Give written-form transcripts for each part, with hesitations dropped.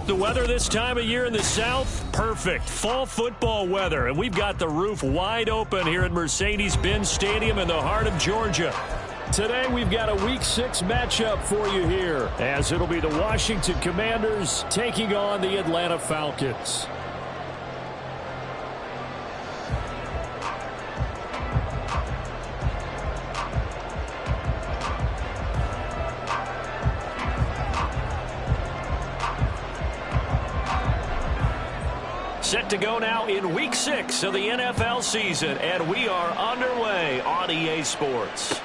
The weather this time of year in the South, perfect. Fall football weather, and we've got the roof wide open here at Mercedes-Benz Stadium in the heart of Georgia. Today we've got a Week 6 matchup for you here, as it'll be the Washington Commanders taking on the Atlanta Falcons. Set to go now in Week 6 of the NFL season, and we are underway on EA Sports.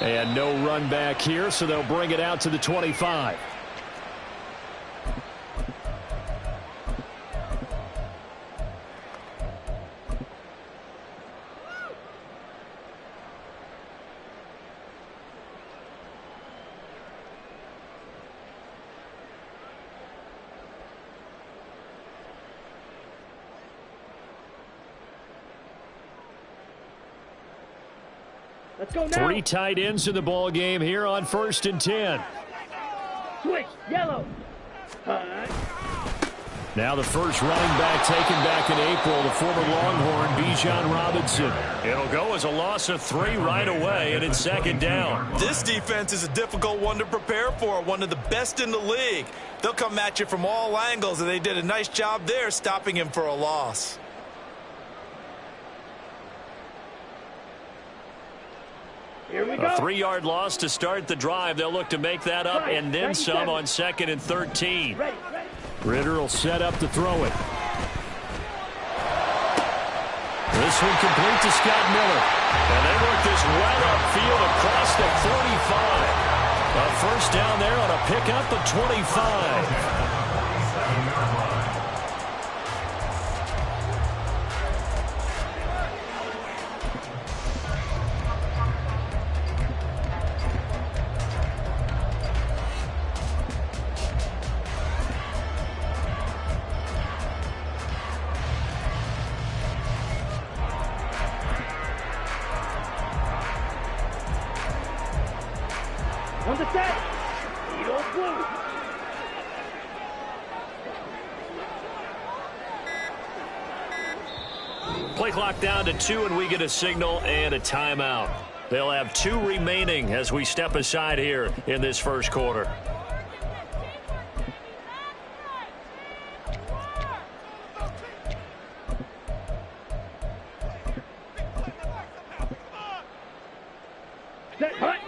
And no run back here, so they'll bring it out to the 25. Let's go now. 3 tight ends in the ball game here on 1st and 10. Switch, yellow. Now the first running back taken back in April, the former Longhorn, Bijan Robinson. It'll go as a loss of 3 right away, and it's 2nd down. This defense is a difficult one to prepare for, one of the best in the league. They'll come at you from all angles, and they did a nice job there stopping him for a loss. Here we go. A 3-yard loss to start the drive. They'll look to make that up and then some on 2nd and 13. Ritter will set up to throw it. This one complete to Scott Miller. And they work this well upfield across the 45. A first down there on a pickup of 25. On the set. Eagle blue. Play clock down to 2, and we get a signal and a timeout. They'll have 2 remaining as we step aside here in this first quarter. Set. Hut.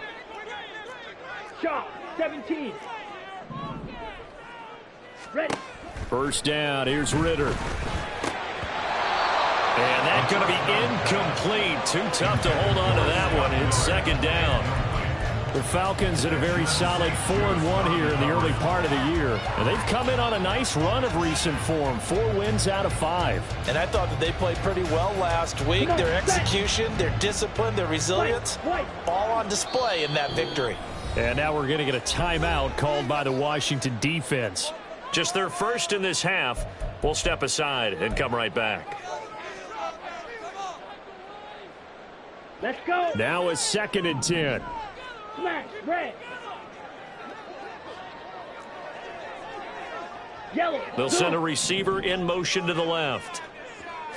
Shot. 17. Ready. First down. Here's Ritter. And that's going to be incomplete. Too tough to hold on to that one. It's 2nd down. The Falcons in a very solid 4-1 here in the early part of the year. And they've come in on a nice run of recent form. 4 wins out of 5. And I thought that they played pretty well last week. Their execution, their discipline, their resilience, all on display in that victory. And now we're going to get a timeout called by the Washington defense. Just their first in this half. We'll step aside and come right back. Let's go. Now it's 2nd and 10. Smash. Red. Yellow. They'll send a receiver in motion to the left.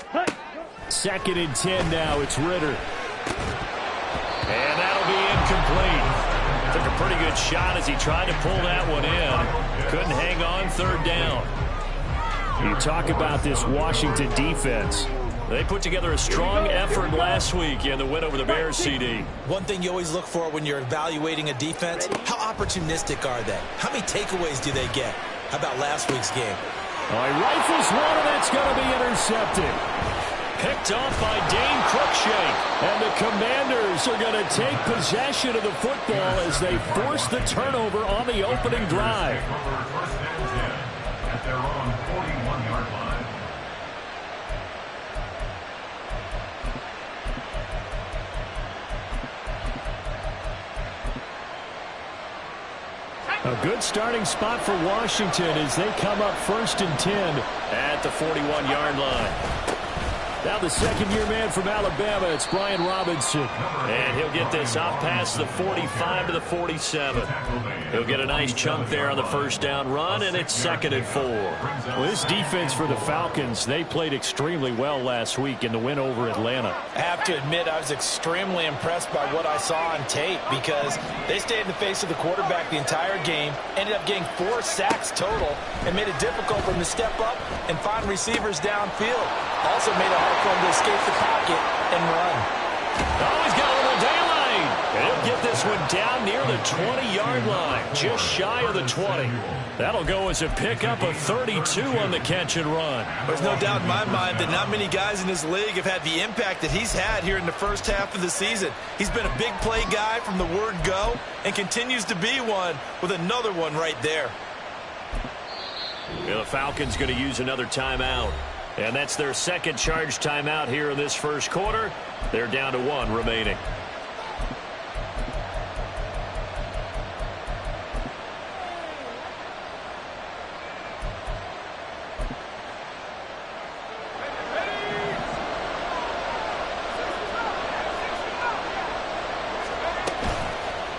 Hut. 2nd and 10 now. It's Ritter. And that'll be incomplete. Took a pretty good shot as he tried to pull that one in. Couldn't hang on. 3rd down. You talk about this Washington defense. They put together a strong effort last week in the win over the Bears, CD. One thing you always look for when you're evaluating a defense, how opportunistic are they? How many takeaways do they get? How about last week's game? Oh, he rifles one, and it's going to be intercepted. Picked off by Dane Cruikshank. And the Commanders are going to take possession of the football as they force the turnover on the opening drive. At their own 41-yard line. A good starting spot for Washington as they come up 1st and 10 at the 41-yard line. Now the second-year man from Alabama, it's Brian Robinson. And he'll get this out past the 45 to the 47. He'll get a nice chunk there on the first down run, and it's 2nd and 4. Well, this defense for the Falcons, they played extremely well last week in the win over Atlanta. I have to admit, I was extremely impressed by what I saw on tape because they stayed in the face of the quarterback the entire game, ended up getting 4 sacks total, and made it difficult for him to step up and find receivers downfield. Also made it hard for him to escape the pocket and run. Oh, he's got a little daylight. And he'll get this one down near the 20-yard line, just shy of the 20. That'll go as a pickup of 32 on the catch and run. There's no doubt in my mind that not many guys in this league have had the impact that he's had here in the first half of the season. He's been a big play guy from the word go and continues to be one with another one right there. Well, the Falcons going to use another timeout. And that's their second charge timeout here in this first quarter. They're down to 1 remaining.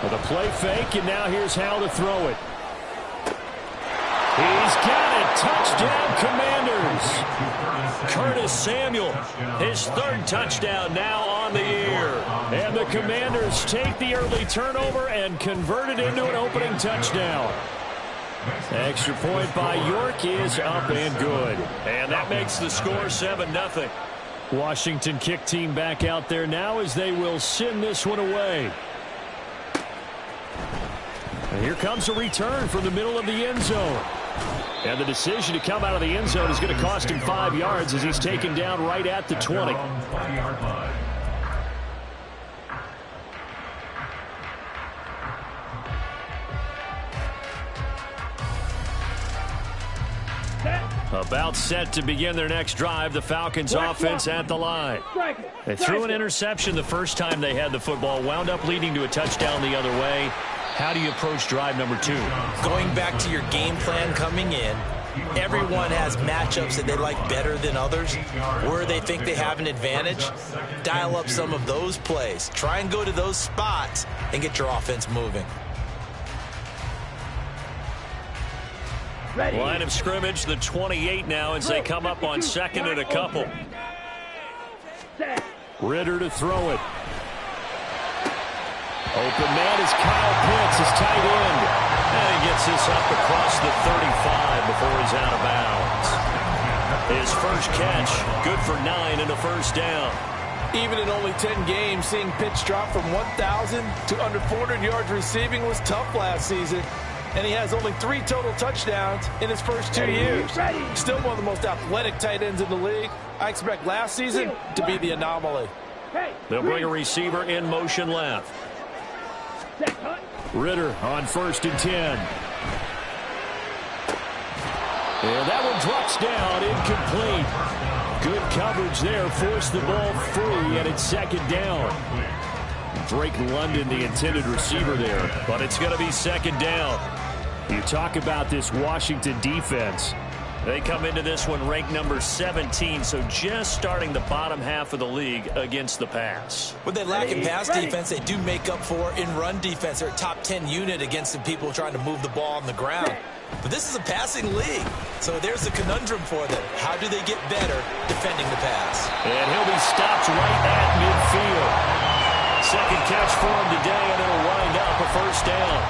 With a play fake, and now here's how to throw it. He's got it. Touchdown, Commanders. Curtis Samuel, his 3rd touchdown now on the year. And the Commanders take the early turnover and convert it into an opening touchdown. Extra point by York is up and good. And that makes the score 7-0. Washington kick team back out there now as they will send this one away. And here comes a return from the middle of the end zone. And the decision to come out of the end zone is going to cost him 5 yards as he's taken down right at the 20. About set to begin their next drive. The Falcons offense at the line. They threw an interception the first time they had the football, wound up leading to a touchdown the other way. How do you approach drive number 2? Going back to your game plan coming in, everyone has matchups that they like better than others. Where they think they have an advantage, dial up some of those plays. Try and go to those spots and get your offense moving. Ready. Line of scrimmage, the 28 now as they come up on 2nd and a couple. Ritter to throw it. Open man is Kyle Pitts, his tight end. And he gets this up across the 35 before he's out of bounds. His first catch, good for 9 and a first down. Even in only 10 games, seeing Pitts drop from 1,000 to under 400 yards receiving was tough last season. And he has only 3 total touchdowns in his first 2 years. Still one of the most athletic tight ends in the league. I expect last season to be the anomaly. They'll bring a receiver in motion left. Ritter on 1st and 10. And that one drops down, incomplete. Good coverage there, forced the ball free, and it's 2nd down. Drake London, the intended receiver there, but it's going to be 2nd down. You talk about this Washington defense. They come into this one ranked number 17, so just starting the bottom half of the league against the pass. What they lack in pass defense, they do make up for in run defense. They're a top 10 unit against the people trying to move the ball on the ground. But this is a passing league, so there's a conundrum for them. How do they get better defending the pass? And he'll be stopped right at midfield. Second catch for him today, and it'll wind up a first down.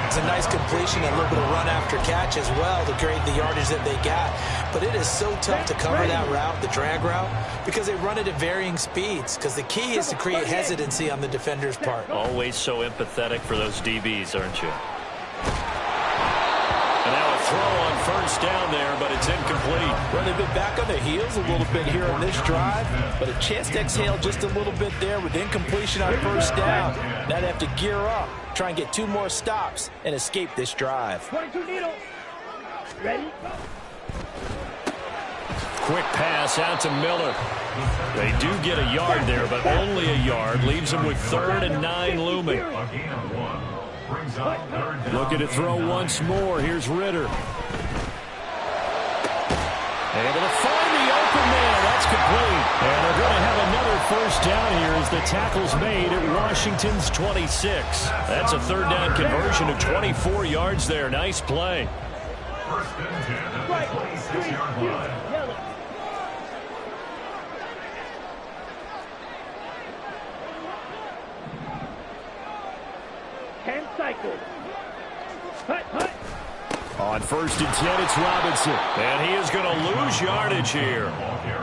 It's a nice completion and a little bit of run after catch as well to create the yardage that they got. But it is so tough to cover that route, the drag route, because they run it at varying speeds. Because the key is to create hesitancy on the defender's part. Always so empathetic for those DBs, aren't you? And now a throw on first down there, but it's incomplete. Well, they've been back on their heels a little bit here on this drive, but a chance to exhale just a little bit there with incompletion on first down. Now they have to gear up, try and get 2 more stops, and escape this drive. 22 needles. Ready? Quick pass out to Miller. They do get a yard there, but only a yard. Leaves them with 3rd and 9 looming. Looking to throw once more. Here's Ritter. Able to find the open man. That's complete. And they're going to have another first down here as the tackle's made at Washington's 26. That's a third down conversion of 24 yards there. Nice play. First and 10 at the 26-yard line. Cycle. Hut, hut. On first and 10, it's Robinson. And he is going to lose yardage here.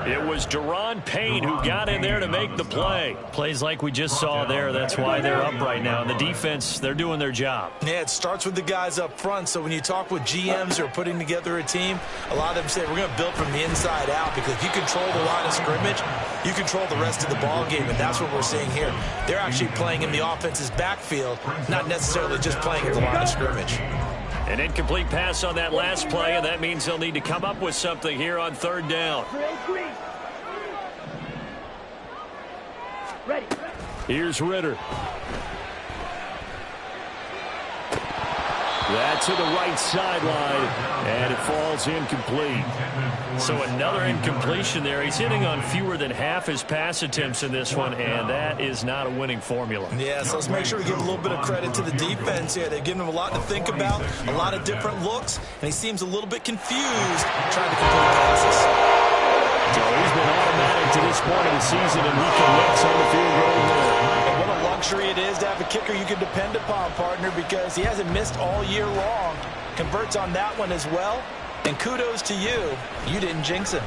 It was Daron Payne who got in there to make the play. Plays like we just saw there. That's why they're up right now. And the defense, they're doing their job. Yeah, it starts with the guys up front. So when you talk with GMs who are putting together a team, a lot of them say we're going to build from the inside out, because if you control the line of scrimmage, you control the rest of the ball game, and that's what we're seeing here. They're actually playing in the offense's backfield, not necessarily just playing at the line of scrimmage. An incomplete pass on that last play, and that means they'll need to come up with something here on third down. Ready. Here's Ritter. That to the right sideline, and it falls incomplete. So another incompletion there. He's hitting on fewer than half his pass attempts in this one, and that is not a winning formula. Yeah, so let's make sure we give a little bit of credit to the defense here. They've given him a lot to think about, a lot of different looks, and he seems a little bit confused trying to complete passes. So he's been automatic to this point of the season, and he connects on the field goal there. And what a luxury it is to have a kicker you can depend upon, partner, because he hasn't missed all year long. Converts on that one as well. And kudos to you. You didn't jinx him.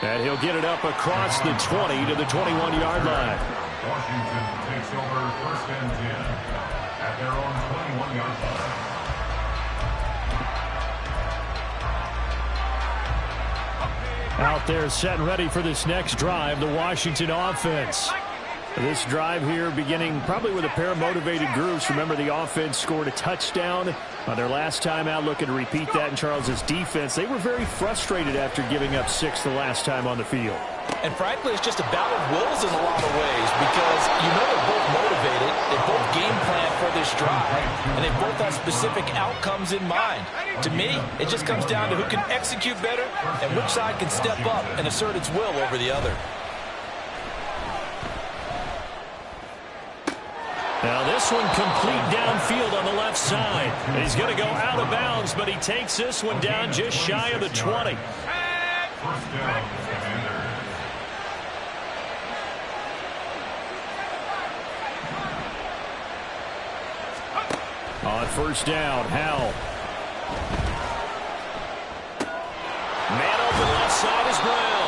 And he'll get it up across the 20 to the 21-yard line. Washington takes over first and 10 at their own 21-yard line. Out there set and ready for this next drive, the Washington offense. This drive here beginning probably with a pair of motivated groups. Remember, the offense scored a touchdown on their last time out, looking to repeat that in Charles's defense. They were very frustrated after giving up 6 the last time on the field. And frankly, it's just a battle of wills in a lot of ways, because you know they're both motivated, they both game plan for this drive, and they both have specific outcomes in mind. To me, it just comes down to who can execute better and which side can step up and assert its will over the other. Now this one complete downfield on the left side. He's going to go out of bounds, but he takes this one down just shy of the 20. First down, Commanders. On first down, Howell. Man open left side is Brown.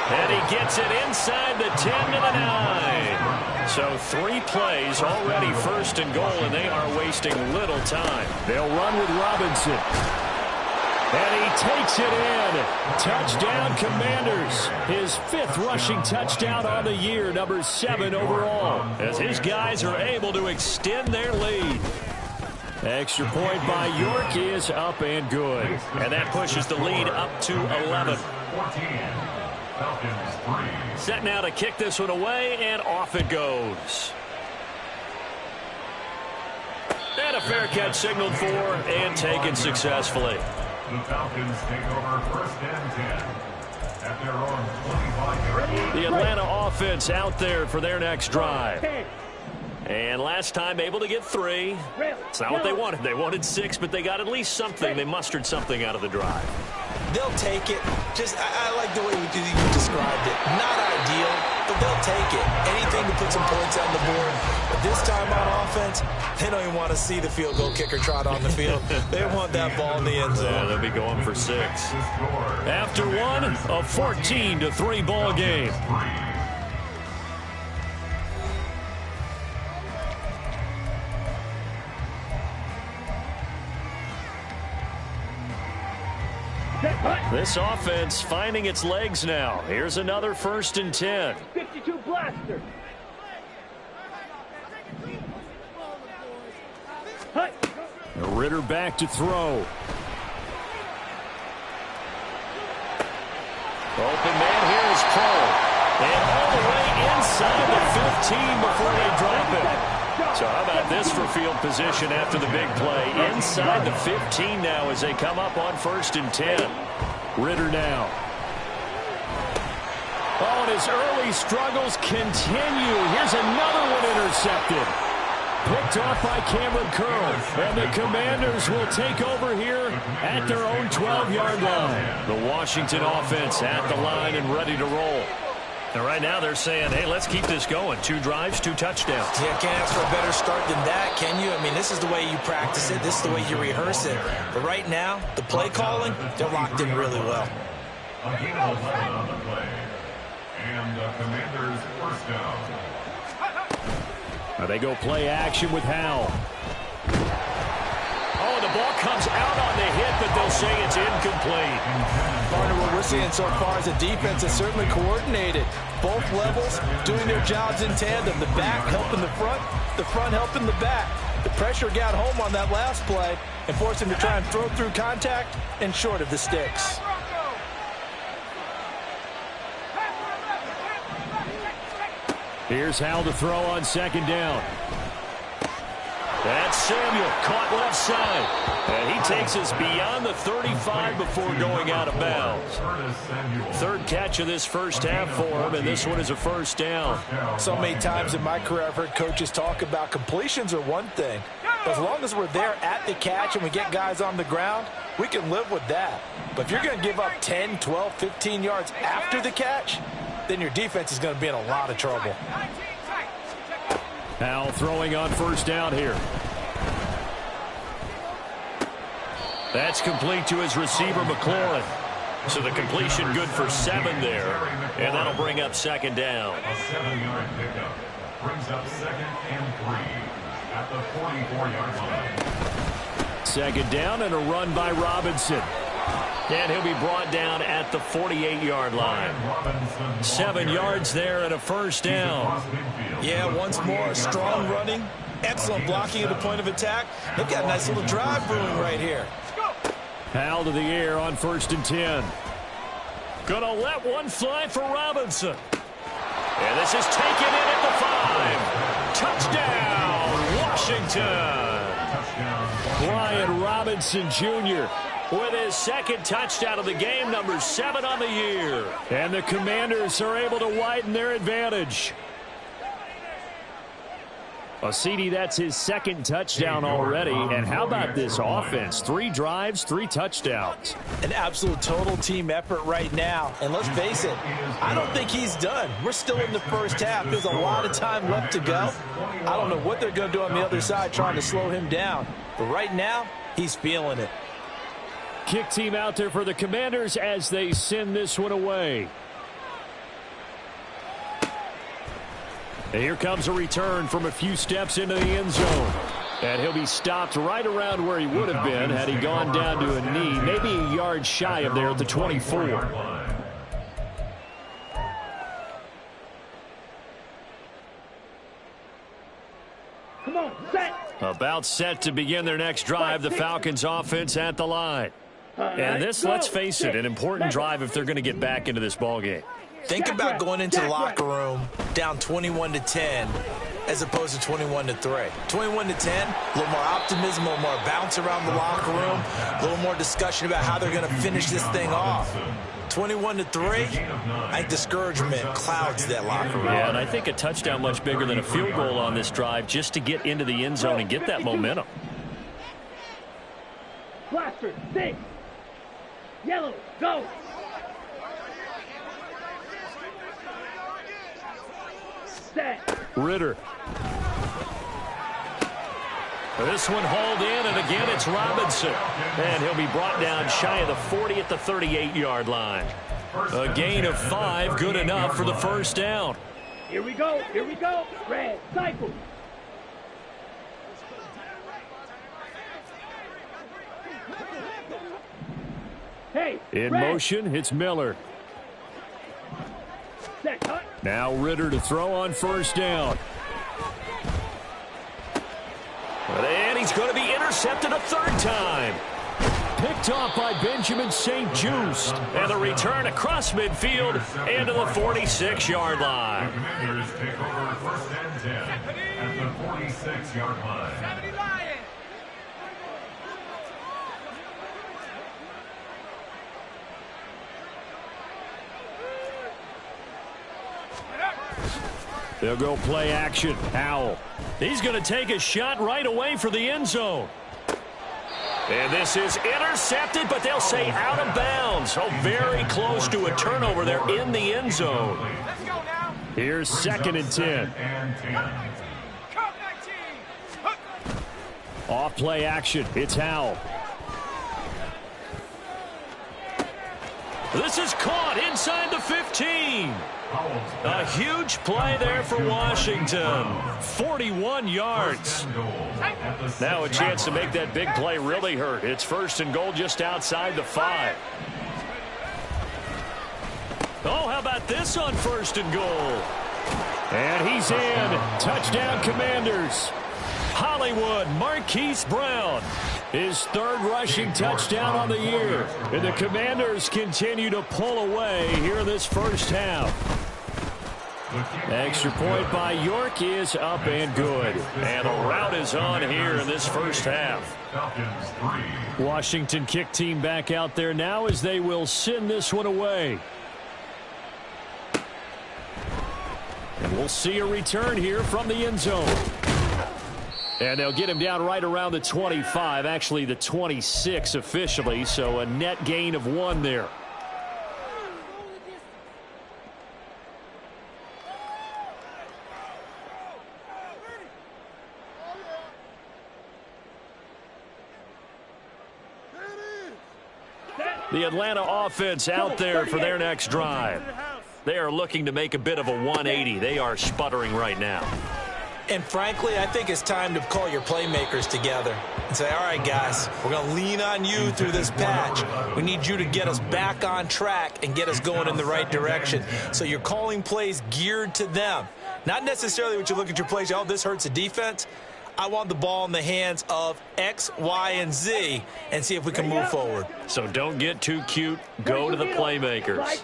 And he gets it inside the 10 to the 9. So 3 plays already first and goal, and they are wasting little time. They'll run with Robinson. And he takes it in. Touchdown, Commanders. His 5th rushing touchdown on the year, number 7 overall, as his guys are able to extend their lead. Extra point by York is up and good. And that pushes the lead up to 11. 14. Falcons 3. Set now to kick this one away, and off it goes. And a fair catch signaled for and taken successfully. The Falcons take over first and 10 at their own 25-yard line. The Atlanta offense out there for their next drive. And last time able to get 3. It's not what they wanted. They wanted 6, but they got at least something. They mustered something out of the drive. They'll take it. I like the way you described it. Not ideal, but they'll take it. Anything to put some points on the board. But this time on offense, they don't even want to see the field goal kicker trot on the field. They want that ball in the end zone. Yeah, they'll be going for 6. After one, a 14-3 ball game. This offense finding its legs now. Here's another first and 10. 52 blaster. Ritter back to throw. Open man here is Cole. And all the way inside the 15 before they drop it. So how about this for field position after the big play? Inside the 15 now as they come up on first and 10. Ritter now. Oh, and his early struggles continue. Here's another one intercepted. Picked off by Cameron Curl. And the Commanders will take over here at their own 12-yard line. The Washington offense at the line and ready to roll. And right now they're saying, hey, let's keep this going. 2 drives, 2 touchdowns. Yeah, can't ask for a better start than that, can you? I mean, this is the way you practice it. This is the way you rehearse it. But right now, the play calling, they're locked in really well. A gain of 11 on the play. And the Commanders first down. Now they go play action with Howell. Oh, the ball comes out on the hit, but they'll say it's incomplete. Partner, what we're seeing so far is the defense is certainly coordinated. Both levels doing their jobs in tandem. The back helping the front helping the back. The pressure got home on that last play and forced him to try and throw through contact and short of the sticks. Here's Howell to throw on second down. That's Samuel, caught left side. And he takes us beyond the 35 before going out of bounds. 3rd catch of this first half for him, and this one is a first down. So many times in my career I've heard coaches talk about completions are one thing. But as long as we're there at the catch and we get guys on the ground, we can live with that. But if you're going to give up 10, 12, 15 yards after the catch, then your defense is going to be in a lot of trouble. Howell throwing on first down here. That's complete to his receiver, McLaurin. So the completion good for 7 there. And that'll bring up second down. A 7-yard pickup brings up 2nd and 3 at the 44-yard line. Second down and a run by Robinson. And he'll be brought down at the 48-yard line. 7 yards there and a first down. Yeah, once more, strong running, excellent blocking at the point of attack. They've got a nice little drive brewing right here. Howell to the air on 1st and 10. Gonna let one fly for Robinson. And this is taken in at the 5. Touchdown, Washington. Brian Robinson Jr. with his 2nd touchdown of the game, number 7 on the year. And the Commanders are able to widen their advantage. Well, CD, that's his 2nd touchdown already. And how about this offense? 3 drives, 3 touchdowns. An absolute total team effort right now. And let's face it, I don't think he's done. We're still in the first half. There's a lot of time left to go. I don't know what they're going to do on the other side trying to slow him down. But right now, he's feeling it. Kick team out there for the Commanders as they send this one away. And here comes a return from a few steps into the end zone. And he'll be stopped right around where he would have been had he gone down to a knee, maybe a yard shy of there at the 24. Come on, set. About set to begin their next drive, the Falcons offense at the line. And this, let's face it, an important drive if they're going to get back into this ballgame. Think about going into the locker room down 21-10 as opposed to 21-3. 21-10, a little more optimism, a little more bounce around the locker room, a little more discussion about how they're going to finish this thing off. 21-3, I think discouragement clouds that locker room. Yeah, and I think a touchdown much bigger than a field goal on this drive just to get into the end zone and get that momentum. Blaster, 6. Yellow, go. Set. Ritter. This one hauled in, and again it's Robinson. And he'll be brought down shy of the 40 at the 38-yard line. A gain of 5, good enough for the first down. Here we go, red, cycle. Hey, in red. motion, it's Miller. Set, cut. Now Ritter to throw on first down. And he's going to be intercepted a 3rd time. Picked off by Benjamin St. Just. And the return across midfield into the 46-yard line. The Commanders take over 1st and 10 at the 46-yard line. They'll go play action. Howell. He's going to take a shot right away for the end zone. And this is intercepted, but they'll say out of bounds. Oh, very close to a turnover there in the end zone. Here's 2nd and 10. Off play action. It's Howell. This is caught inside the 15. A huge play there for Washington. 41 yards. Now a chance to make that big play really hurt. It's 1st and goal just outside the 5. Oh, how about this on 1st and goal? And he's in. Touchdown, Commanders. Hollywood, Marquise Brown. His 3rd rushing touchdown on the year. And the Commanders continue to pull away here in this first half. Extra point by York is up and good. And the route is on here in this first half. Washington kick team back out there now as they will send this one away. And we'll see a return here from the end zone. And they'll get him down right around the 25, actually the 26 officially, so a net gain of 1 there. The Atlanta offense out there for their next drive. They are looking to make a bit of a 180. They are sputtering right now. And frankly, I think it's time to call your playmakers together and say, all right, guys, we're going to lean on you through this patch. We need you to get us back on track and get us going in the right direction. So you're calling plays geared to them. Not necessarily what you look at your plays, oh, this hurts the defense. I want the ball in the hands of X, Y, and Z and see if we can move forward. So don't get too cute. Go to the playmakers.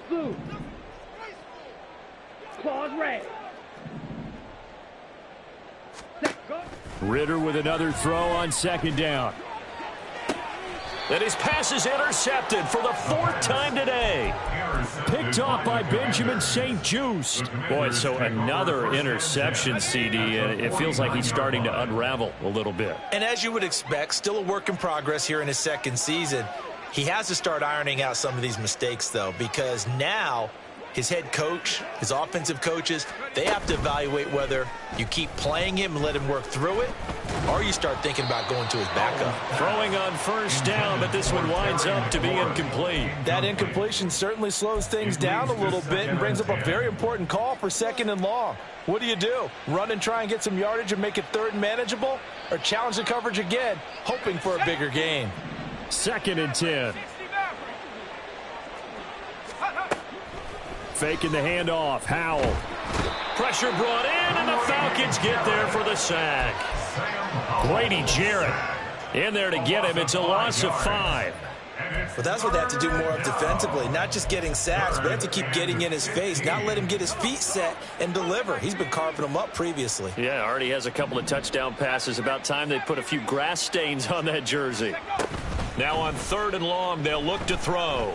Claws red. Ritter with another throw on 2nd down. And his pass is intercepted for the 4th time today. Picked off by Benjamin St. Just. Boy, so another interception, CD, and it feels like he's starting to unravel a little bit. And as you would expect, still a work in progress here in his 2nd season. He has to start ironing out some of these mistakes, though, because now his head coach, his offensive coaches, they have to evaluate whether you keep playing him and let him work through it, or you start thinking about going to his backup. Throwing on 1st down, but this one winds up to be incomplete. That incompletion certainly slows things down a little bit and brings up a very important call for 2nd and long. What do? Run and try and get some yardage and make it 3rd and manageable, or challenge the coverage again, hoping for a bigger gain? 2nd and 10. Faking the handoff. Howell. Pressure brought in, and the Falcons get there for the sack. Grady Jarrett in there to get him. It's a loss of 5. But that's what they have to do more of defensively, not just getting sacks, but they have to keep getting in his face, not let him get his feet set and deliver. He's been carving them up previously. Yeah, already has a couple of touchdown passes. About time they put a few grass stains on that jersey. Now on 3rd and long, they'll look to throw.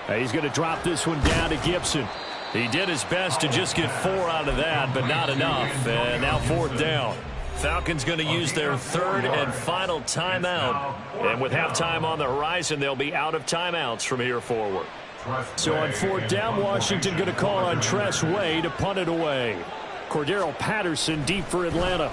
He's going to drop this one down to Gibson. He did his best to just get 4 out of that, but not enough. And now 4th down. Falcons going to use their 3rd and final timeout. And with halftime on the horizon, they'll be out of timeouts from here forward. So on 4th down, Washington going to call on Tress Way to punt it away. Cordero Patterson deep for Atlanta.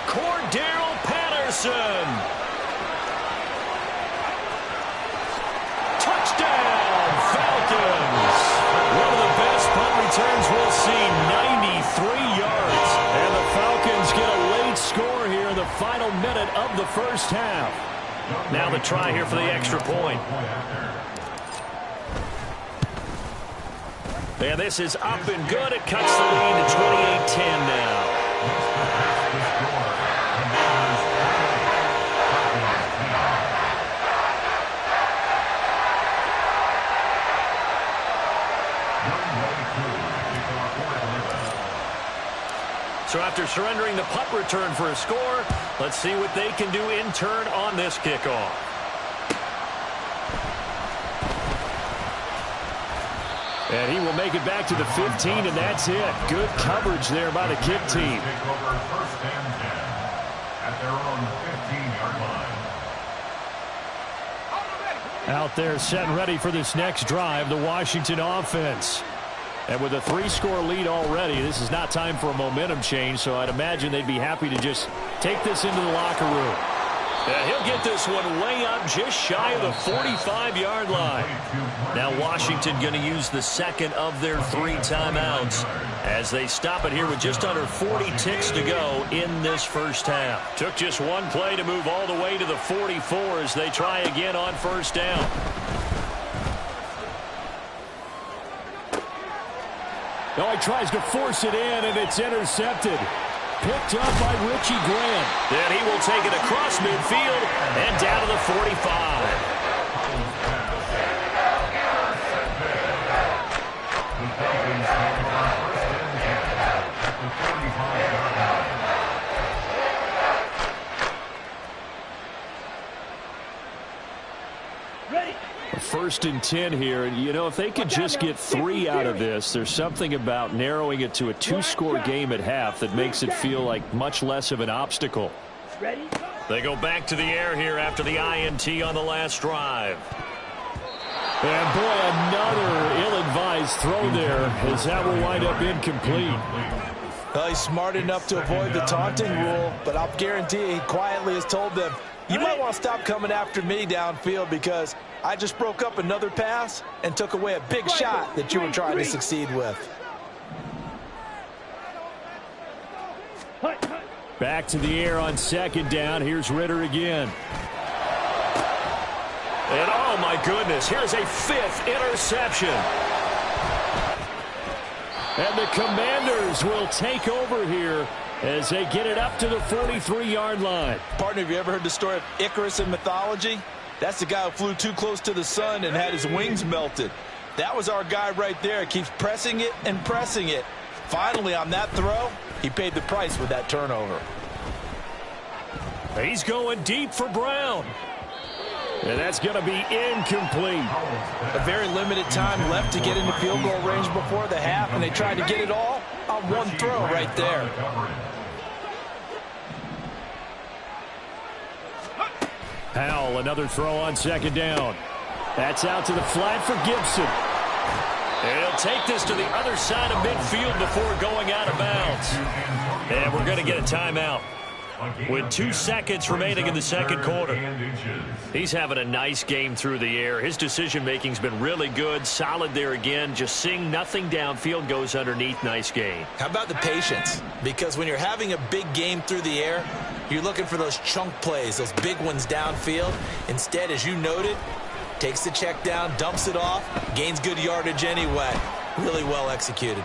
Cordero Patterson. Touchdown, Falcons. One of the best punt returns we'll see, 93 yards. And the Falcons get a late score here in the final minute of the first half. Now the try here for the extra point. And this is up and good. It cuts the lead to 28-10 now. So after surrendering the punt return for a score, let's see what they can do in turn on this kickoff. And he will make it back to the 15, and that's it. Good coverage there by the kick team. First and 10 at their own 15-yard line. Out there set and ready for this next drive, the Washington offense. And with a 3-score lead already, this is not time for a momentum change, so I'd imagine they'd be happy to just take this into the locker room. And he'll get this one way up just shy of the 45-yard line. Now Washington going to use the second of their 3 timeouts as they stop it here with just under 40 ticks to go in this first half. Took just one play to move all the way to the 44 as they try again on first down. Oh, he tries to force it in, and it's intercepted. Picked up by Richie Grant. Then he will take it across midfield and down to the 45. First and 10 here, and you know, if they could just get 3 out of this, there's something about narrowing it to a 2-score game at half that makes it feel like much less of an obstacle. They go back to the air here after the INT on the last drive. And boy, another ill-advised throw there as that will wind up incomplete. Well, he's smart enough to avoid the taunting rule, but I'll guarantee he quietly has told them, you might want to stop coming after me downfield because I just broke up another pass and took away a big shot that you were trying to succeed with. Back to the air on second down. Here's Ritter again. And oh my goodness, here's a 5th interception. And the Commanders will take over here as they get it up to the 43-yard line. Partner, have you ever heard the story of Icarus in mythology? That's the guy who flew too close to the sun and had his wings melted. That was our guy right there. Keeps pressing it and pressing it. Finally, on that throw, he paid the price with that turnover. He's going deep for Brown. And that's going to be incomplete. A very limited time left to get into field goal range before the half, and they tried to get it all on one throw right there. Powell, another throw on second down. That's out to the flat for Gibson. And he'll take this to the other side of midfield before going out of bounds. And we're going to get a timeout with 2 seconds remaining in the second quarter. He's having a nice game through the air. His decision-making's been really good. Solid there again. Just seeing nothing downfield, goes underneath. Nice game. How about the patience? Because when you're having a big game through the air, you're looking for those chunk plays, those big ones downfield. Instead, as you noted, takes the check down, dumps it off, gains good yardage anyway. Really well executed.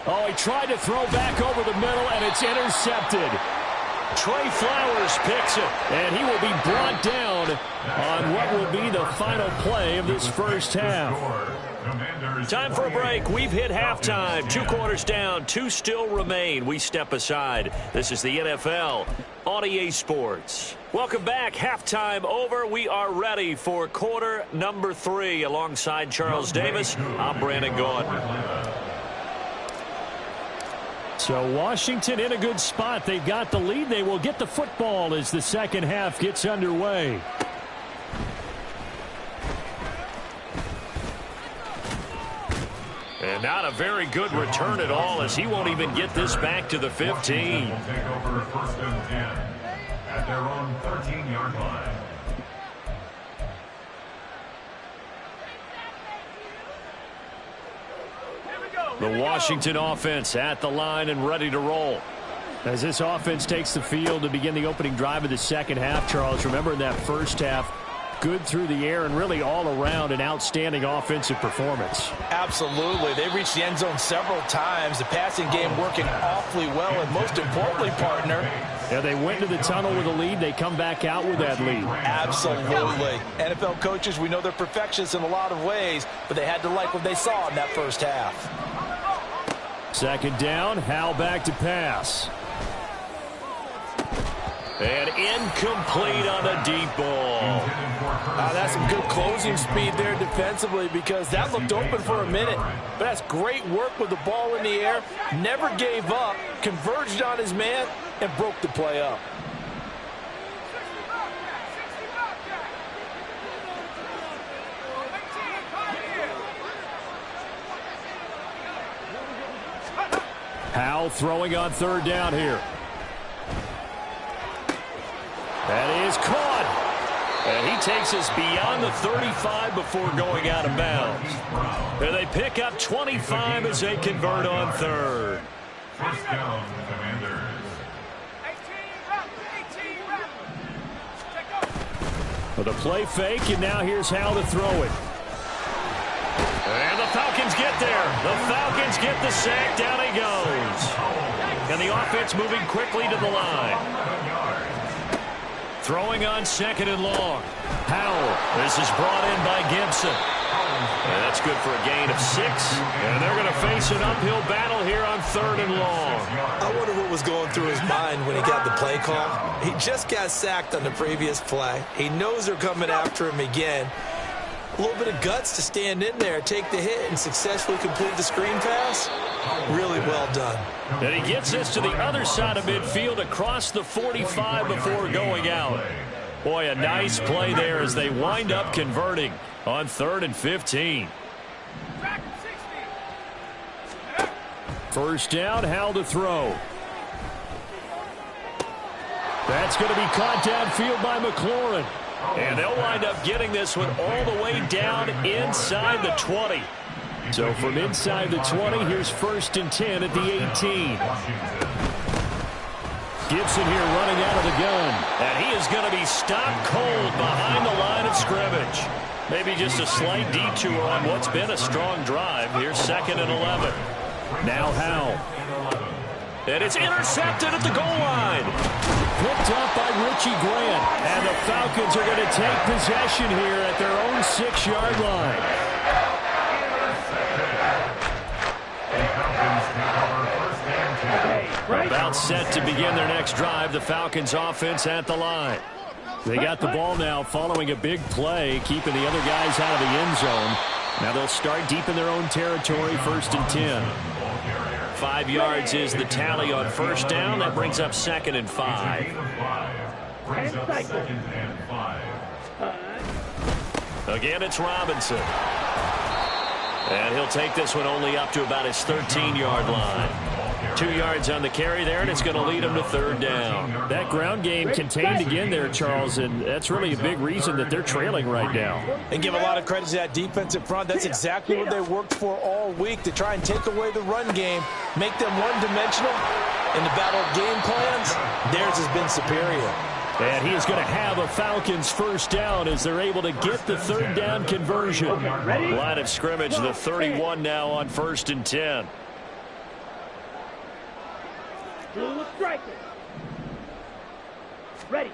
Oh, he tried to throw back over the middle, and it's intercepted. Trey Flowers picks it, and he will be brought down on what will be the final play of this first half. Time for a break. We've hit halftime. 2 quarters down, 2 still remain. We step aside. This is the NFL on EA Sports. Welcome back. Halftime over. We are ready for quarter number 3. Alongside Charles Davis, I'm Brandon Gordon. So Washington in a good spot. They've got the lead. They will get the football as the second half gets underway. And not a very good return at all, as he won't even get this back to the 15. Will take over first and 10 at their own 13-yard line. The Washington offense at the line and ready to roll. As this offense takes the field to begin the opening drive of the second half, Charles, remember in that first half, Good through the air and really all around an outstanding offensive performance. Absolutely. They reached the end zone several times. The passing game working awfully well, and most importantly, partner. Yeah, they went to the tunnel with a lead. They come back out with that lead. Absolutely. NFL coaches, we know they're perfectionists in a lot of ways, but they had to like what they saw in that first half. Second down, Howell back to pass. And incomplete on a deep ball. That's some good closing speed there defensively, because that looked open for a minute. But that's great work with the ball in the air. Never gave up, converged on his man, and broke the play up. Howell throwing on third down here. That is caught. And he takes us beyond the 35 before going out of bounds. And they pick up 25 as they convert on third. First down, Commanders. With a play fake, and now here's how to throw it. And the Falcons get there. The Falcons get the sack. Down he goes. And the offense moving quickly to the line. Throwing on second and long. Howell. This is brought in by Gibson. And that's good for a gain of 6. And they're going to face an uphill battle here on third and long. I wonder what was going through his mind when he got the play call. He just got sacked on the previous play. He knows they're coming after him again. A little bit of guts to stand in there, take the hit, and successfully complete the screen pass. Really well done. And he gets us to the other side of midfield across the 45 before going out. Boy, a nice play there as they wind up converting on 3rd and 15. First down, Howell to throw. That's going to be caught downfield by McLaurin. And they'll wind up getting this one all the way down inside the 20. So from inside the 20, here's 1st and 10 at the 18. Gibson here running out of the gun. And he is going to be stopped cold behind the line of scrimmage. Maybe just a slight detour on what's been a strong drive. Here's 2nd and 11. Now Howell. And it's intercepted at the goal line. Picked up by Richie Grant. And the Falcons are going to take possession here at their own 6-yard line. About set to begin their next drive. The Falcons offense at the line. They got the ball now following a big play, keeping the other guys out of the end zone. Now they'll start deep in their own territory, 1st and 10. 5 yards is the tally on first down. That brings up 2nd and 5. Again, it's Robinson. And he'll take this one only up to about his 13-yard line. 2 yards on the carry there, and it's going to lead him to 3rd down. That ground game contained again there, Charles, and that's really a big reason that they're trailing right now. And give a lot of credit to that defensive front. That's exactly what they worked for all week, to try and take away the run game, make them one-dimensional. In the battle of game plans, theirs has been superior. And he is going to have a Falcons first down as they're able to get the 3rd down conversion. Line of scrimmage, the 31 now on 1st and 10. Ready.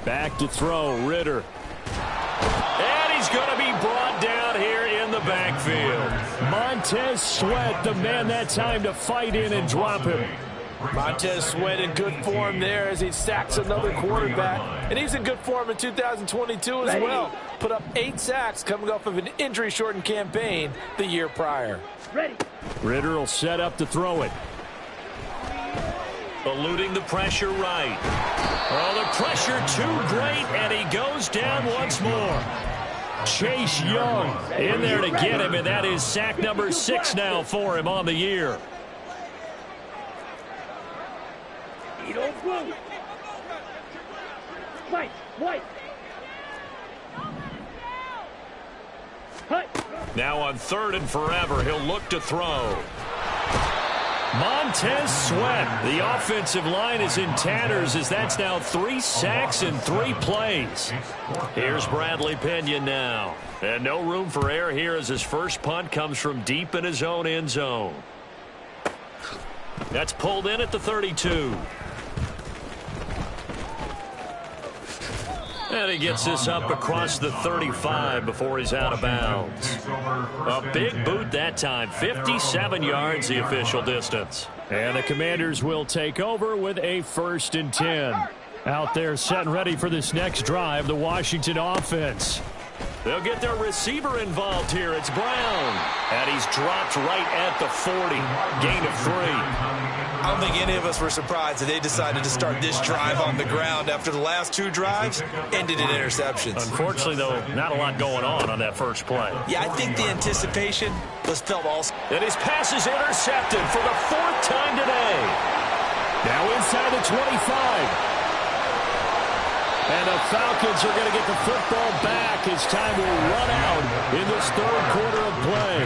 Back to throw, Ritter. And he's going to be brought down here in the backfield. Montez Sweat, the man that time to fight in and drop him. Montez Sweat in good form there as he sacks another quarterback. And he's in good form in 2022 as well. Put up 8 sacks coming off of an injury-shortened campaign the year prior. Ritter will set up to throw it. Eluding the pressure right. Oh, the pressure too great, and he goes down once more. Chase Young in there to get him, and that is sack number 6 now for him on the year. Now on 3rd and forever, he'll look to throw. Montez Sweat. The offensive line is in tatters as that's now 3 sacks in 3 plays. Here's Bradley Pinion now. And no room for error here as his first punt comes from deep in his own end zone. That's pulled in at the 32. And he gets this up across the 35 before he's out of bounds. A big boot that time. 57 yards the official distance. And the Commanders will take over with a 1st and 10. Out there set and ready for this next drive, the Washington offense. They'll get their receiver involved here. It's Brown. And he's dropped right at the 40. Gain of 3. I don't think any of us were surprised that they decided to start this drive on the ground after the last 2 drives ended in interceptions. Unfortunately, though, not a lot going on that first play. Yeah, I think the anticipation was felt also. And his pass is intercepted for the 4th time today. Now inside the 25. And the Falcons are going to get the football back as time will run out in this 3rd quarter of play.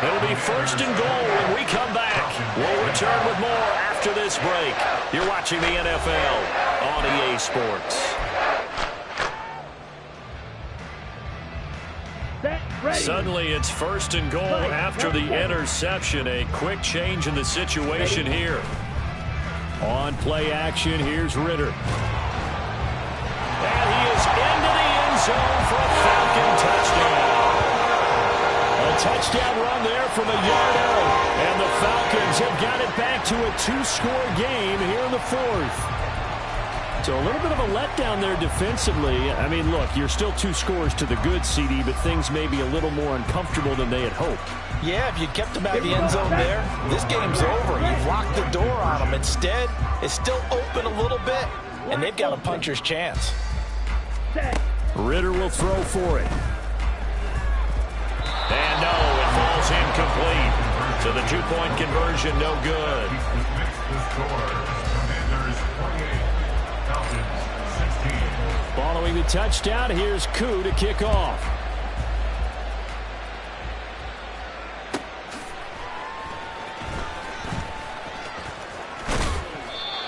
It'll be 1st and goal when we come back. We'll return with more after this break. You're watching the NFL on EA Sports. Suddenly it's 1st and goal after the interception. A quick change in the situation here. On play action, here's Ritter. And he is into the end zone for a Falcon touchdown. A touchdown run there from a yard out. And the Falcons have got it back to a 2-score game here in the 4th. So a little bit of a letdown there defensively. I mean, look, you're still 2 scores to the good, CD, but things may be a little more uncomfortable than they had hoped. Yeah, if you kept them out of the end zone there, this game's over. You've locked the door on them. Instead, it's still open a little bit, and they've got a puncher's chance. Ritter will throw for it. And no, it falls incomplete. So the 2-point conversion, no good. Following the touchdown, here's Koo to kick off.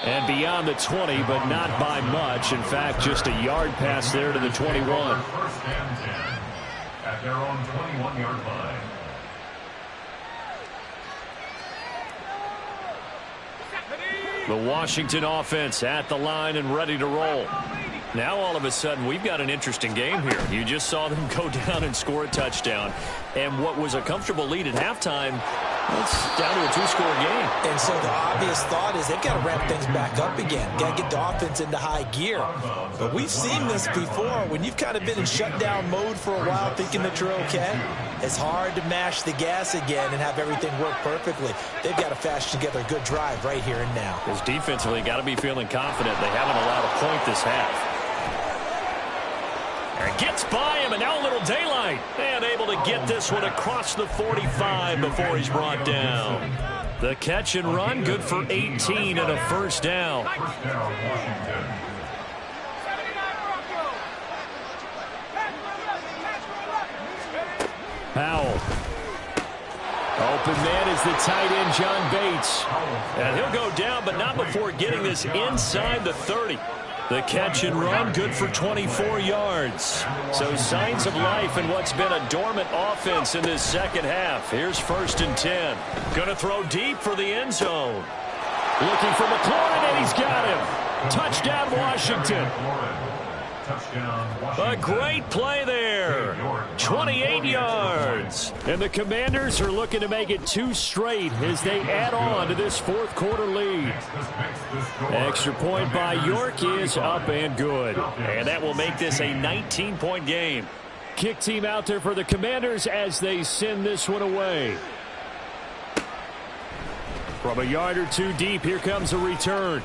And beyond the 20, but not by much. In fact, just a yard pass there to the 21. 1st and 10 at their own 21-yard line. The Washington offense at the line and ready to roll. Now all of a sudden we've got an interesting game here. You just saw them go down and score a touchdown. And what was a comfortable lead at halftime, it's down to a 2-score game. And so the obvious thought is they've got to ramp things back up again. Got to get the offense into high gear. But we've seen this before. When you've kind of been in shutdown mode for a while thinking that you're okay, it's hard to mash the gas again and have everything work perfectly. They've got to fashion together a good drive right here and now. Because defensively, got to be feeling confident. They haven't allowed a point this half. And gets by him, and now a little daylight. And able to get this one across the 45 before he's brought down. The catch and run, good for 18 and a 1st down. Washington. Powell. Open man is the tight end, John Bates. And he'll go down, but not before getting this inside the 30. The catch and run, good for 24 yards. So signs of life in what's been a dormant offense in this 2nd half. Here's 1st and 10. Going to throw deep for the end zone. Looking for McLaurin, and he's got him. Touchdown, Washington. A great play there. 28 yards. And the Commanders are looking to make it 2 straight as they add on to this 4th quarter lead. Extra point by York is up and good. And that will make this a 19-point game. Kick team out there for the Commanders as they send this one away. From a yard or 2 deep, here comes a return.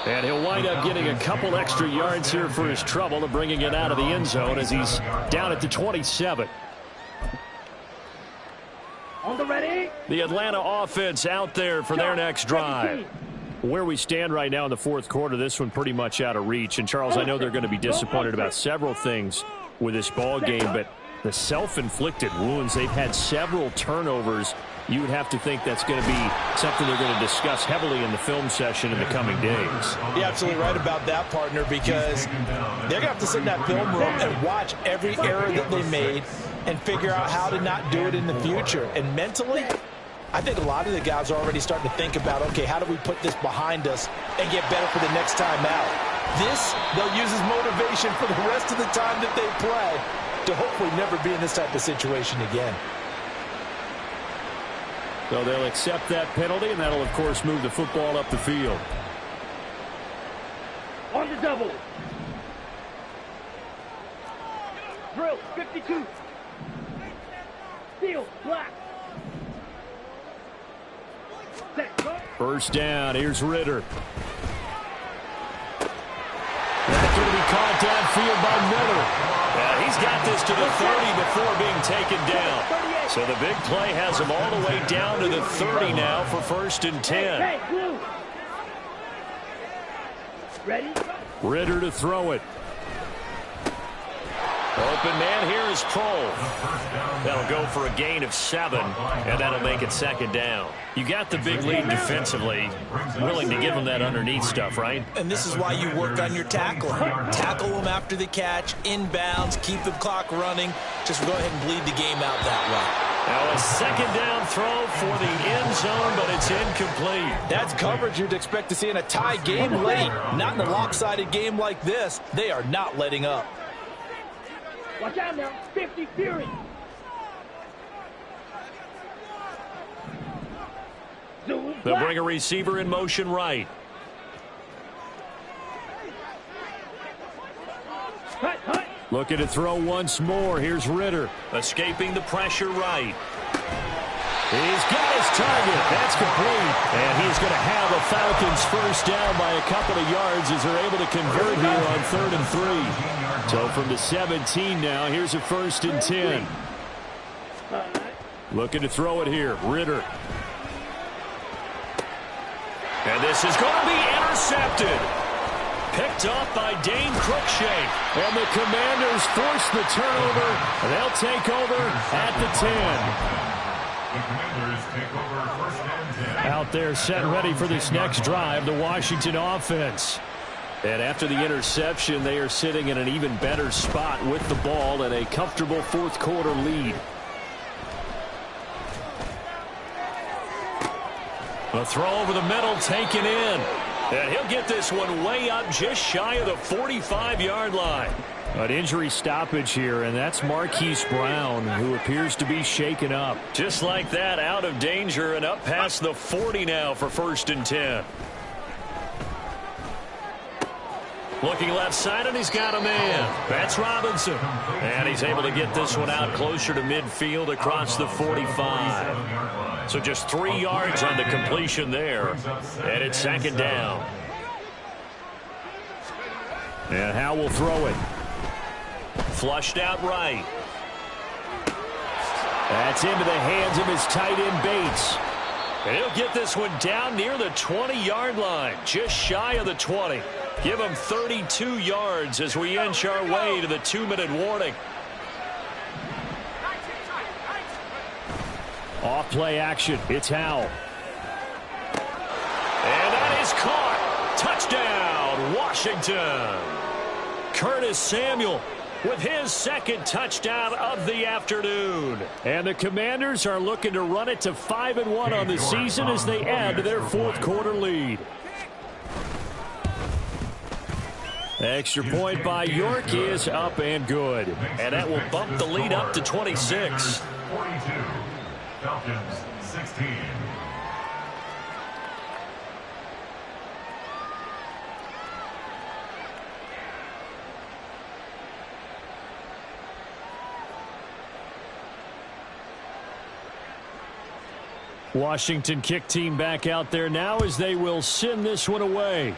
And he'll wind up getting a couple extra yards here for his trouble and bringing it out of the end zone as he's down at the 27. On the ready. The Atlanta offense out there for their next drive. Where we stand right now in the 4th quarter, this one pretty much out of reach. And, Charles, I know they're going to be disappointed about several things with this ball game, but the self-inflicted wounds, they've had several turnovers you would have to think that's going to be something they're going to discuss heavily in the film session in the coming days. You're absolutely right about that, partner, because they're going to have to sit in that film room and watch every error that they made and figure out how to not do it in the future. And mentally, I think a lot of the guys are already starting to think about, okay, how do we put this behind us and get better for the next time out? This, they'll use as motivation for the rest of the time that they play to hopefully never be in this type of situation again. So they'll accept that penalty, and that'll, of course, move the football up the field. On the double. Drill, 52. Steal, black. Set, go. First down, here's Ritter. That's going to be caught downfield by Miller. He's got this to the 30 before being taken down. So the big play has him all the way down to the 30 now for 1st and 10. Hey, blue. Ready? Ritter to throw it. Open man here is Prohl. That'll go for a gain of 7, and that'll make it 2nd down. You got the big lead defensively, willing to give them that underneath stuff, right? And this is why you work on your tackling. Tackle them after the catch, inbounds, keep the clock running. Just go ahead and bleed the game out that way. Now a 2nd down throw for the end zone, but it's incomplete. That's coverage you'd expect to see in a tie game late. Not in a lopsided game like this. They are not letting up. Watch out now. 50 Fury. Zoom. They'll bring a receiver in motion right. Hut, hut. Looking to throw once more. Here's Ritter. Escaping the pressure right. He's got his target. That's complete. And he's going to have a Falcons first down by a couple of yards as they're able to convert here on 3rd and 3. So from the 17 now, here's a 1st and 10. Looking to throw it here. Ritter. And this is going to be intercepted. Picked off by Dane Cruikshank. And the Commanders force the turnover. And they'll take over at the 10. The Commanders take over 1st and 10. Out there set ready for this next drive, the Washington offense. And after the interception, they are sitting in an even better spot with the ball and a comfortable 4th quarter lead. A throw over the middle taken in. And he'll get this one way up just shy of the 45-yard line. An injury stoppage here, and that's Marquise Brown, who appears to be shaken up. Just like that, out of danger and up past the 40 now for 1st and 10. Looking left side, and he's got a man. That's Robinson. And he's able to get this one out closer to midfield across the 45. So just 3 yards on the completion there. And it's 2nd down. And Howe will throw it. Flushed out right. That's into the hands of his tight end Bates. And he'll get this one down near the 20-yard line, just shy of the 20. Give him 32 yards as we inch our way to the 2-minute warning. Off play action. It's Howe. And that is caught. Touchdown, Washington. Curtis Samuel with his 2nd touchdown of the afternoon. And the Commanders are looking to run it to 5-1 on the season as they add to their 4th quarter lead. Extra point by York is up and good. And that will bump the lead up to 26. 42. Falcons 16. Washington kick team back out there now as they will send this one away.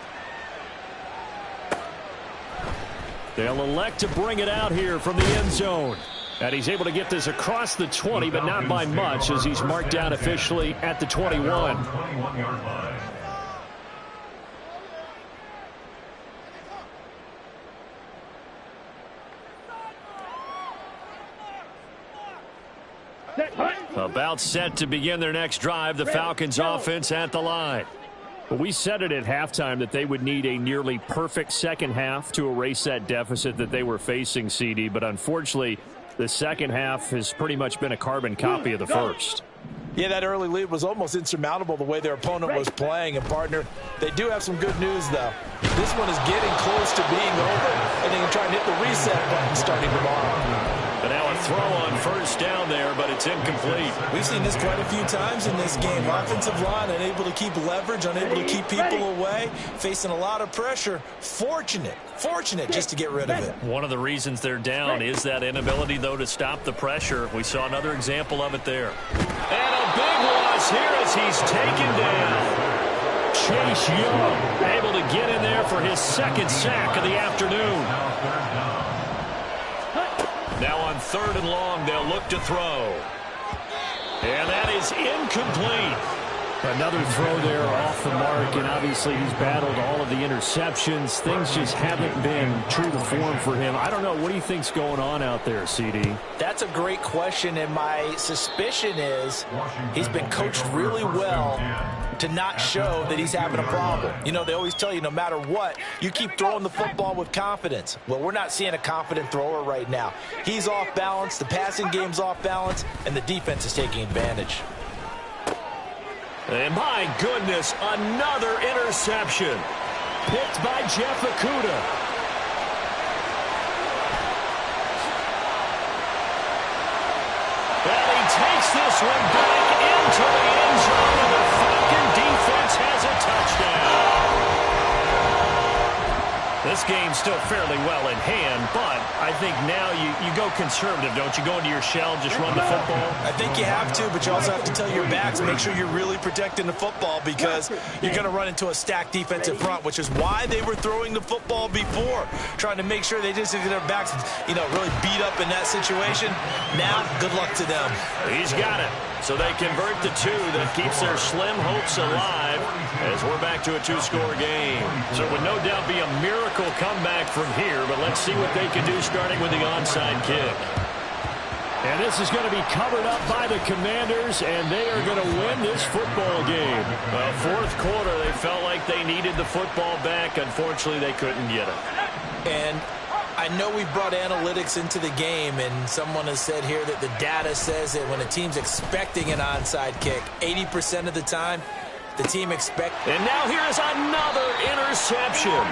They'll elect to bring it out here from the end zone. And he's able to get this across the 20, but not by much as he's marked down officially at the 21. 21-yard line. About set to begin their next drive, the Falcons offense at the line. Well, we said it at halftime that they would need a nearly perfect second half to erase that deficit that they were facing, CD. But unfortunately, the second half has pretty much been a carbon copy of the first. Yeah, that early lead was almost insurmountable the way their opponent was playing. And, partner, they do have some good news, though. This one is getting close to being over, and they can try and hit the reset button starting tomorrow. But now a throw on first down there, but it's incomplete. We've seen this quite a few times in this game. Offensive line unable to keep leverage, unable to keep people away, facing a lot of pressure. Fortunate just to get rid of it. One of the reasons they're down is that inability, though, to stop the pressure. We saw another example of it there. And a big loss here as he's taken down. Chase Young able to get in there for his second sack of the afternoon. Now on 3rd and long, they'll look to throw. And that is incomplete. Another throw there off the mark, and obviously he's battled all of the interceptions. Things just haven't been true to form for him. I don't know. What do you think's going on out there, CD? That's a great question, and my suspicion is he's been coached really well to not show that he's having a problem. You know, they always tell you no matter what, you keep throwing the football with confidence. Well, we're not seeing a confident thrower right now. He's off balance, the passing game's off balance, and the defense is taking advantage. And my goodness, another interception. Picked by Jeff Okudah. And he takes this one back into the end zone, and the Falcon defense has a touchdown. This game's still fairly well in hand, but I think now you go conservative, don't you? Go into your shell, just run the football? I think you have to, but you also have to tell your backs, make sure you're really protecting the football because you're going to run into a stacked defensive front, which is why they were throwing the football before, trying to make sure they just get their backs, really beat up in that situation. Now, good luck to them. He's got it. So they convert the 2 that keeps their slim hopes alive as we're back to a 2-score game. So it would no doubt be a miracle comeback from here, but let's see what they can do starting with the onside kick. And this is going to be covered up by the Commanders, and they are going to win this football game. Well, 4th quarter, they felt like they needed the football back. Unfortunately, they couldn't get it. And I know we brought analytics into the game, and someone has said here that the data says that when a team's expecting an onside kick, 80% of the time, the team expects. And now here is another interception.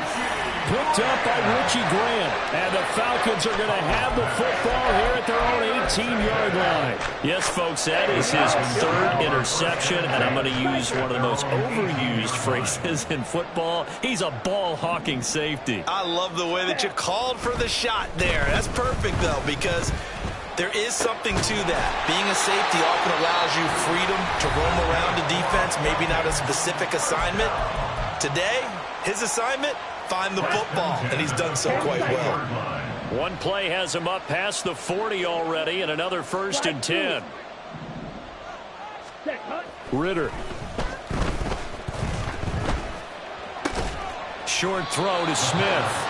Picked up by Richie Grant. And the Falcons are going to have the football here at their own 18-yard line. Yes, folks, that is his 3rd interception, and I'm going to use one of the most overused phrases in football. He's a ball-hawking safety. I love the way that you called for the shot there. That's perfect, though, because there is something to that. Being a safety often allows you freedom to roam around the defense, maybe not a specific assignment. Today, his assignment, find the football, and he's done so quite well. One play has him up past the 40 already, and another 1st and 10. Ritter. Short throw to Smith.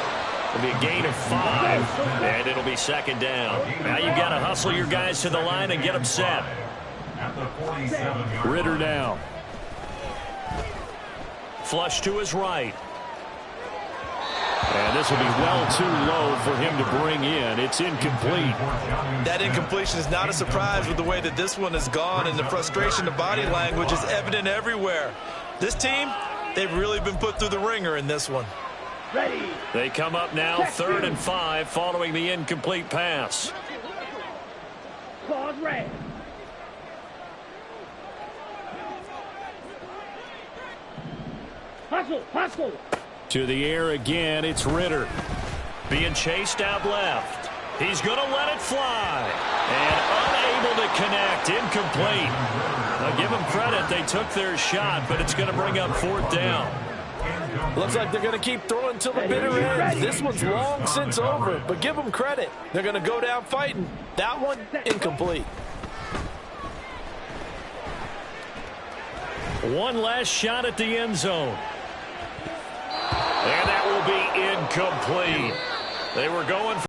It'll be a gain of 5, and it'll be 2nd down. Now you've got to hustle your guys to the line and get them set. Ritter now. Flush to his right. And this will be well too low for him to bring in. It's incomplete. That incompletion is not a surprise with the way that this one has gone, and the frustration, the body language is evident everywhere. This team, they've really been put through the ringer in this one. Ready. They come up now 3rd and 5 following the incomplete pass. Claws red. Hustle. To the air again, it's Ritter. Being chased out left. He's going to let it fly. And unable to connect. Incomplete. Now give them credit. They took their shot, but it's going to bring up 4th down. Looks like they're going to keep throwing till the bitter end. This one's long since over, but give them credit. They're going to go down fighting. That one, incomplete. One last shot at the end zone. And that will be incomplete. They were going for